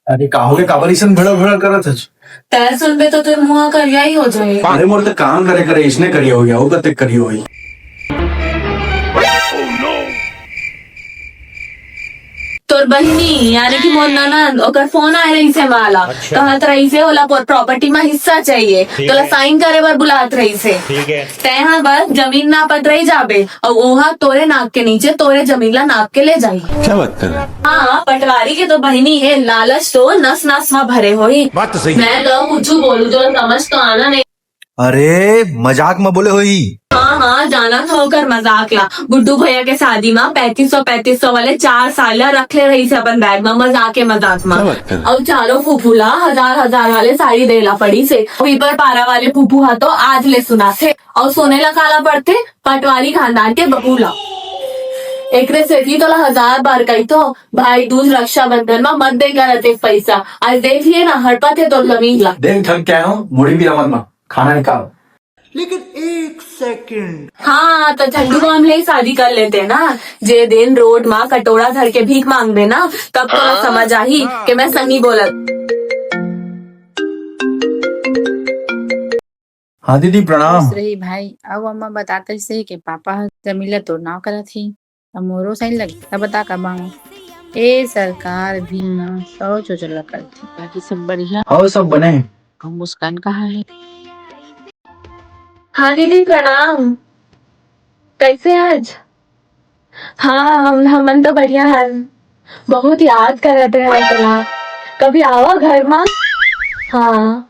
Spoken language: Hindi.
अरे काहुले काबरीसन भड़ करत है। तहसील में तो तुम मुआ कर यही हो जाए। अरे मोर तो काम करे इसने करी हो गया वो कते करी होई। तोर बहिनी यानी कि मोर ननद ओकर फोन आए रही से माला कहत रही से ओला प्रॉपर्टी में हिस्सा चाहिए तोला साइन करे बर बुलात रही से। तैहा बस जमीन नापत रही जाबे और वहाँ तोरे नाक के नीचे तोरे जमीन ला नाप के ले जाई। क्या बात कर रहे? हाँ पटवारी के तो बहिनी है लालच तो नस नस में भरे होई। बात तो सही। मैं तो कुछ बोलू तो समझ तो आना नहीं। अरे मजाक में बोले होई। हाँ जाना था होकर मजाक ला। गुड्डू भैया के शादी में 3500 वाले 4 साल रखे रही से अपन बैग में मजाक में और चारों फूफूला 1000 वाले साड़ी देला पड़ी से पर पारा वाले फूफू हा तो आज ले सुना थे और सोने ला काला पड़ते पटवारी खानदान के बबूला एकरे से भी तोला 1000 बार कही तो भाई दूज रक्षाबंधन में मत देगा रहते पैसा आज देखिए ना हड़पा थे तो जमीन ला देख थक क्या हो मुड़ी भी रमत में खाना निकाल। लेकिन एक सेकंड। हाँ तो झंडू को हम ले शादी कर लेते ना जे दिन रोड माँ कटोरा धर के भीख मांग देना तब तो ना समझ आई कि मैं सही बोलत। हाँ दीदी प्रणाम। रही भाई अब अम्मा बताते से कि पापा जमीला तो ना करा थी अब मोरो सही लगी तब बता का मांगो ए सरकार भी ना सोचो चला करती बाकी सब बढ़िया। हाँ सब बने। और मुस्कान कहाँ है? हाँ दीदी प्रणाम कैसे आज? हाँ हमन तो बढ़िया है बहुत याद कर रहे थे कभी आओ घर में। हाँ